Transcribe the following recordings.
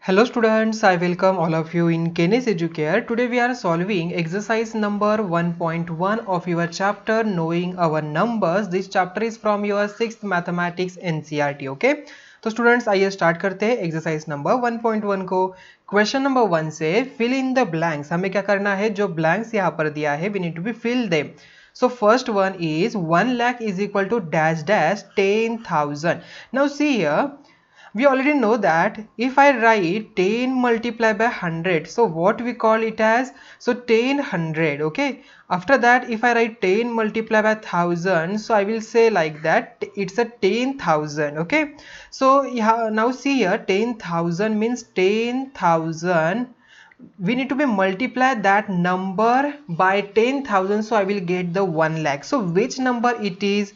Hello students, I welcome all of you in KENE'S Educare. Today we are solving exercise number 1.1 of your chapter Knowing Our Numbers. This chapter is from your 6th Mathematics NCERT. Okay, तो students आइए start करते हैं exercise number 1.1 को. Question number 1 से fill in the blanks. हमें क्या करना है, जो blanks यहाँ पर दिया है we need to be fill them. So first one is 1 lakh is equal to dash dash 10,000. Now see here, we already know that if I write 10 multiplied by 100, so what we call it as, so 10 100. Okay, after that if I write 10 multiplied by 1000, so I will say like that it's a 10,000. Okay, so yeah, now see here 10,000 means 10,000, we need to be multiply that number by 10,000, so I will get the 1 lakh. So which number it is?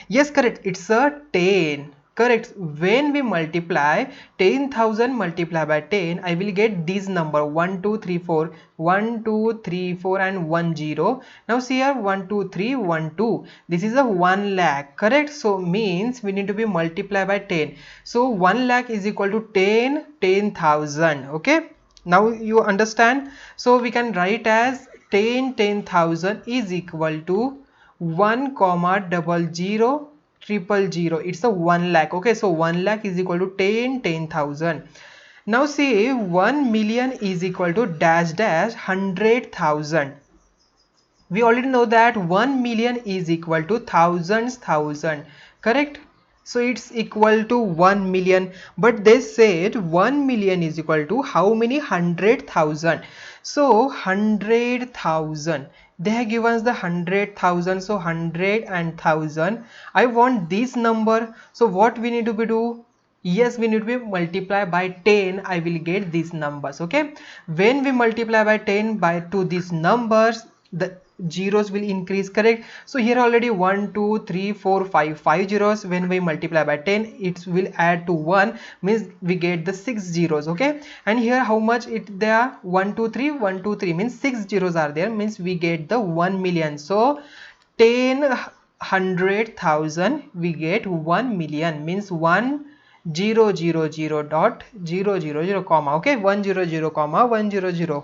Yes, correct, it's a 10. Correct. When we multiply 10,000 multiplied by 10, I will get this number 1 2 3 4 1 2 3 4 and 1 0. Now see here 1 2 3 1 2. This is a 1 lakh. Correct. So means we need to be multiplied by 10. So 1 lakh is equal to 10,000. Okay. Now you understand. So we can write as 10,000 is equal to 1 comma 00 000. It's a 1 lakh. Okay, so 1 lakh is equal to 10,000. Now see 1 million is equal to dash dash 100,000. We already know that 1 million is equal to thousands thousand. Correct. So it's equal to 1 million, but they said 1 million is equal to how many? 100,000. So 100,000, they have given us the 100,000, so 100 and 1000. I want this number, so what we need to be do? Yes, we need to be multiply by 10. I will get these numbers. Okay, when we multiply by 10 by to these numbers, the zeros will increase. Correct. So here already 1 2 3 4 5 zeros. When we multiply by 10, it will add to 1, means we get the 6 zeros. Okay, and here how much it there? 1 2 3 1 2 3 means 6 zeros are there, means we get the 1 million. So 10,100,000 we get 1 million, means 1,000.000 comma. Okay, 100 comma 100.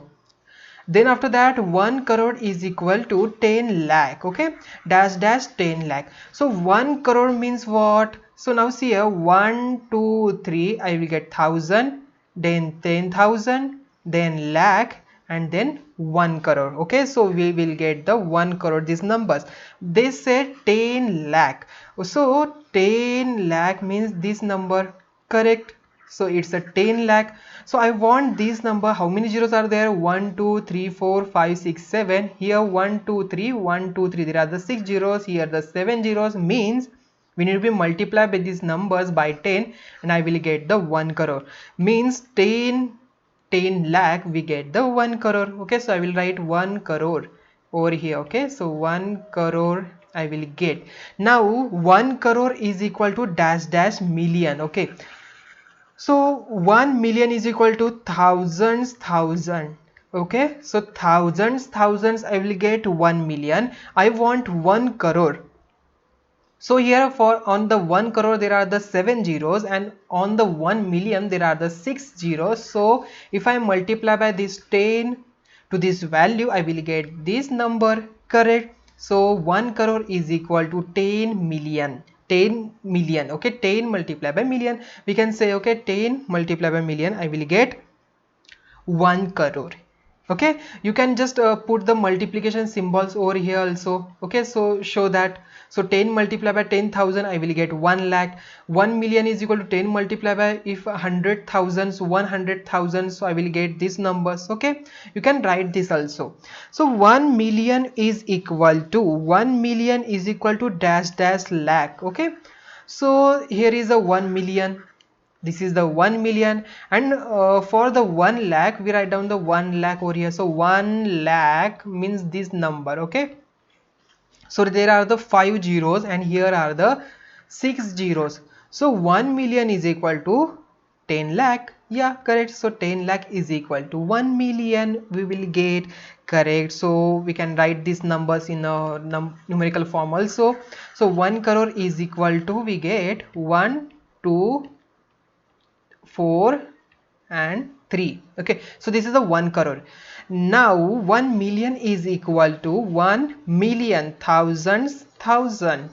Then after that 1 crore is equal to 10 lakh. Okay, dash dash 10 lakh. So 1 crore means what? So now see here 1 2 3, I will get 1000, then 10,000, then lakh, and then 1 crore. Okay, so we will get the 1 crore, these numbers. They said 10 lakh, so 10 lakh means this number. Correct. So it's a 10 lakh. So I want this number. How many zeros are there? 1 2 3 4 5 6 7. Here 1 2 3 1 2 3, there are the 6 zeros, here the 7 zeros, means we need to be multiplied by these numbers by 10, and I will get the 1 crore, means 10 lakh we get the 1 crore. Okay, so I will write 1 crore over here. Okay, so 1 crore I will get. Now 1 crore is equal to dash dash million. Okay, so 1 million is equal to thousands thousand. Okay, so thousands I will get 1 million. I want 1 crore. So here for on the 1 crore there are the 7 zeros, and on the 1 million there are the 6 zeros. So if I multiply by this 10 to this value, I will get this number. Correct. So 1 crore is equal to 10 million. 10 million. Okay, 10 multiplied by million, we can say, okay, 10 multiplied by million, I will get 1 crore. Okay, you can just put the multiplication symbols over here also. Okay, so show that. So 10 multiplied by 10,000, I will get 1 lakh. 1 million is equal to 10 multiplied by, if 100,000, so 100,000, so I will get these numbers. Okay, you can write this also. So 1 million is equal to, 1 million is equal to dash dash lakh. Okay, so here is a 1 million. This is the 1 million, and for the 1 lakh we write down the 1 lakh over here. So 1 lakh means this number. Okay, so there are the 5 zeros and here are the 6 zeros. So 1 million is equal to 10 lakh. Yeah, correct. So 10 lakh is equal to 1 million we will get. Correct. So we can write these numbers in a numerical form also. So 1 crore is equal to, we get 1 2 4 and 3. Okay, so this is the 1 crore. Now 1 million is equal to 1 million thousands thousand.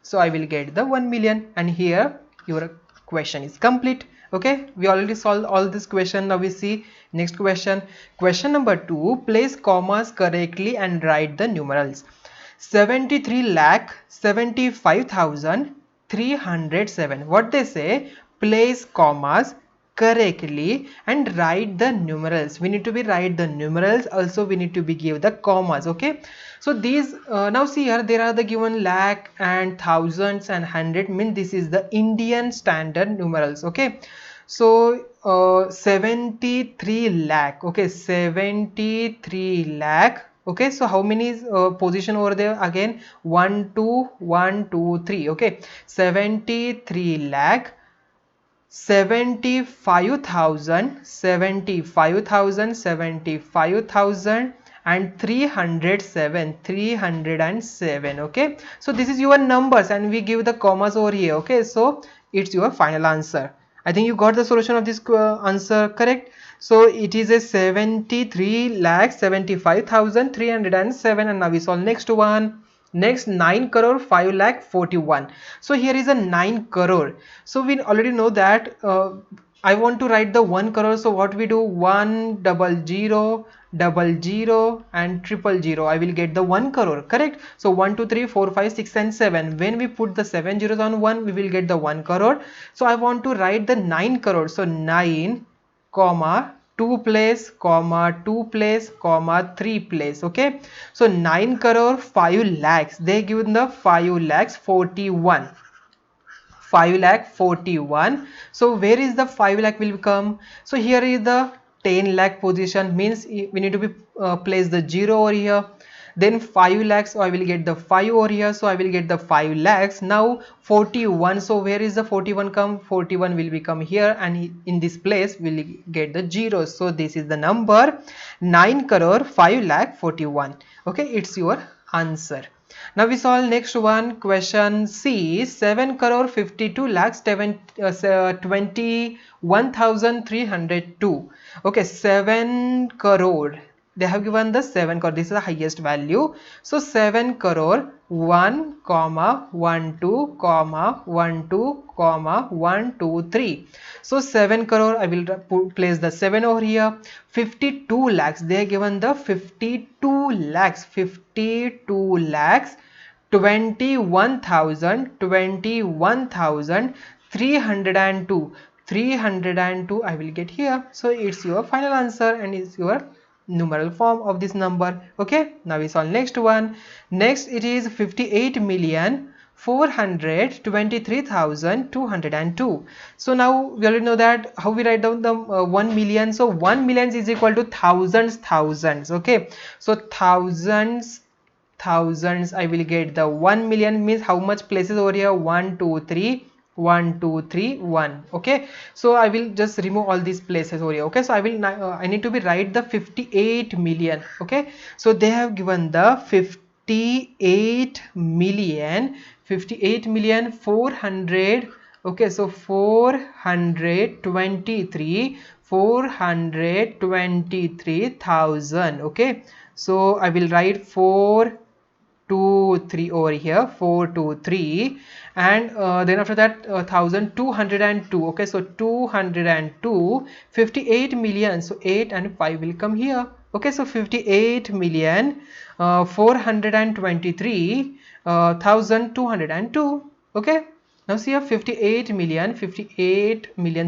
So I will get the 1 million, and here your question is complete. Okay, we already solved all this question. Now we see next question. Question number 2, place commas correctly and write the numerals. 73,75,307. What they say, place commas correctly and write the numerals. We need to be write the numerals, also we need to be give the commas. Okay, so these now see here, there are the given lakh and thousands and hundred, mean this is the Indian standard numerals. Okay, so 73 lakh. Okay, 73 lakh. Okay, so how many is position over there? Again 1 2 1 2 3. Okay, 73 lakh 75,000 and 307. Okay, so this is your numbers and we give the commas over here. Okay, so it's your final answer. I think you got the solution of this answer correct. So it is a 73,75,307. And now we solve next one. Next, 9 crore 5 lakh 41. So here is a 9 crore. So we already know that I want to write the 1 crore. So what we do, 1 0 0 0 and 0 0. I will get the 1 crore, correct? So 1 2 3 4 5 6 and 7. When we put the 7 zeros on 1, we will get the 1 crore. So I want to write the 9 crore. So 9 comma 2 place comma 2 place comma 3 place. Okay, so 9 crore 5 lakhs, they given the 5 lakhs 41. 5 lakh 41. So where is the 5 lakh will come? So here is the 10 lakh position, means we need to be place the 0 over here. Then 5 lakhs, so I will get the 5 over here, so I will get the 5 lakhs. Now 41, so where is the 41 come? 41 will become here, and in this place we will get the 0. So this is the number 9 crore 5 lakh 41. Okay, it's your answer. Now we solve next one. Question C, 7 crore 52 lakhs 21,302. Okay, 7 crore. They have given the 7 crore. This is the highest value. So 7 crore 1 comma 1 2 comma 1 2 comma 1 2 3. So 7 crore, I will place the 7 over here. 52 lakhs, they are given the 52 lakhs 21,302. 302 I will get here. So it's your final answer and it's your numeral form of this number. Okay, now we solve next one. Next it is 58,423,202. So now we already know that how we write down the 1 million. So 1 million is equal to thousands. Okay, so thousands I will get the 1 million, means how much places over here? 1 2 3 1 2 3 1. Okay, so I will just remove all these places over here. Okay, so I will I need to be write the 58 million. Okay, so they have given the 58 million 400. Okay, so 423,000. Okay, so I will write 4 2 3 over here, 4 2 3, and then after that 1202. Okay, so 202, 58 million, so 8 and 5 will come here. Okay, so 58 million 423,202. Okay, now see here, 58 million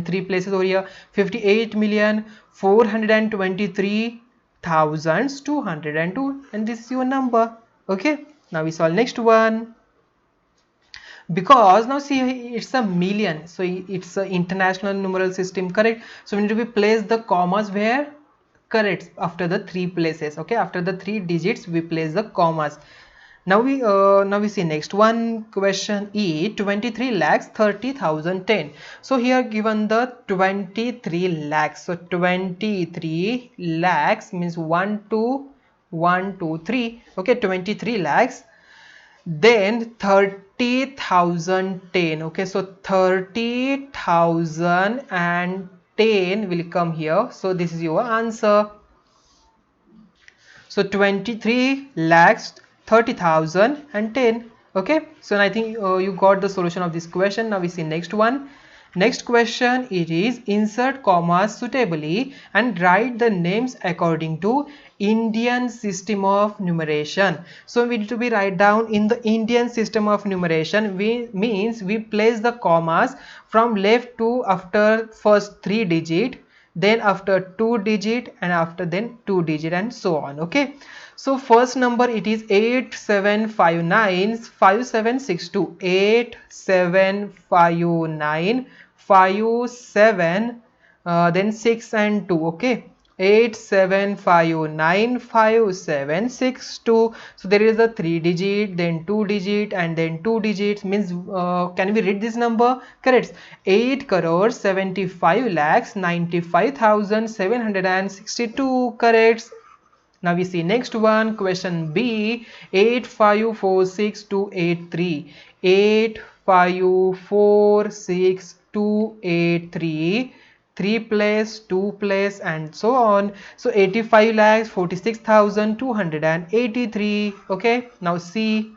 3 places over here, 58 million 423,202, and this is your number. Okay, now we solve next one. Because now see, it's a million, so it's an international numeral system, correct? So we need to be place the commas where? Correct, after the 3 places. Okay, after the 3 digits we place the commas. Now we see next one. Question E, 23 lakhs 30,010. So here given the 23 lakhs. So 23 lakhs means 1 2 1 2 3. Okay, 23 lakhs. Then 30,010. Okay, so 30,010. 10 will come here. So this is your answer. So 23 lakhs 30,000 and 10. Okay, so I think you got the solution of this question. Now we see next one. Next question, it is insert commas suitably and write the names according to Indian system of numeration. So we need to be write down in the Indian system of numeration. We place the commas from left to after first 3 digit, then after 2 digit, and after then 2 digit, and so on. Okay, so first number it is 8759 5762. 8759 57 then 6 and 2. Okay, 8759 5762. So there is a 3 digit, then 2 digit, and then 2 digits. Means can we read this number? Correct. 8 crore 75 lakhs 95,762. Correct. Now we see next one, question B, 8546,283. 8546,283. 3 place, 2 place, and so on. So 85 lakhs 46,283. Okay, now C,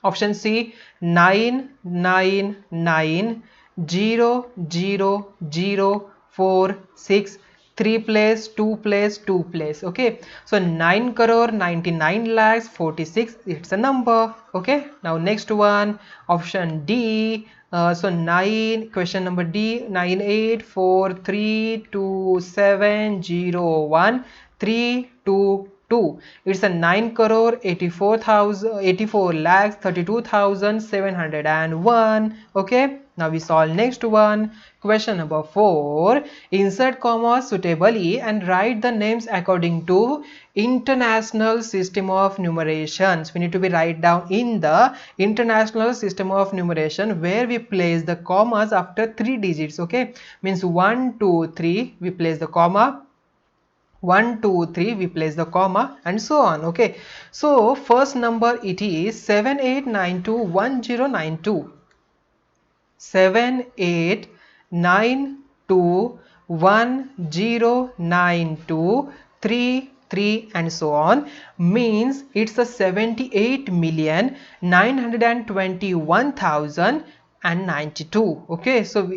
option C, 999,000,046. 3 place, 2 place, 2 place. Okay, so 9 crore 99 lakhs 46, it's a number. Okay, now next one, option D. So 9, question number D, 98432701,322. It's a 9 crore 84 lakhs 32,701. Okay, now we solve next one, question number 4. Insert commas suitably and write the names according to international system of numerations. We need to be write down in the international system of numeration, where we place the commas after 3 digits. Okay, means 1 2 3 we place the comma, 1 2 3 we place the comma, and so on. Okay, so first number it is 78921092. 78921092 3 and so on. Means it's a 78,921,092. Okay, so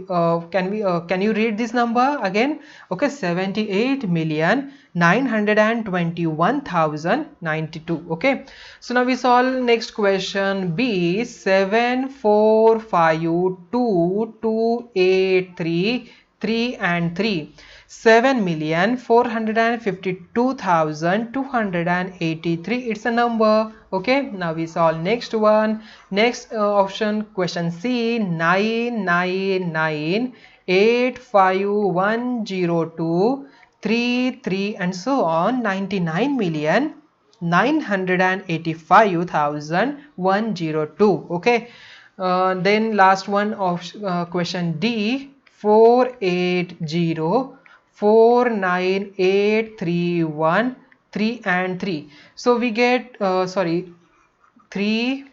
can you read this number again? Okay, 78,921,092. Okay, so now we solve next question B, 7452283 3 and 3. 7,452,283. It's a number. Okay, now we solve next one. Next option, question C, 999,85102,33 and so on. 99,985,102. Okay, then last one of question D, 480,49831 3 and 3. So we get 3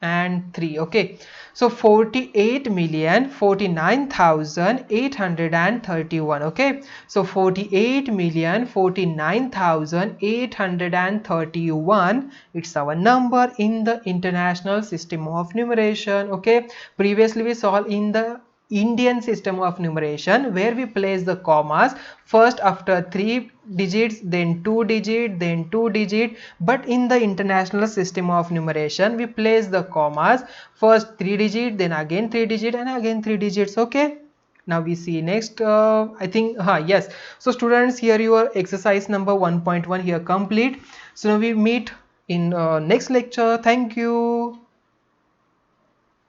and 3. Okay, so 48,049,831. Okay, so 48,049,831, it's our number in the international system of numeration. Okay, previously we solved in the Indian system of numeration, where we place the commas first after 3 digits, then 2 digit, then 2 digit. But in the international system of numeration, we place the commas first 3 digit, then again 3 digit, and again 3 digits. Okay, now we see next I think yes. So students, here your exercise number 1.1 here complete. So now we meet in next lecture. Thank you.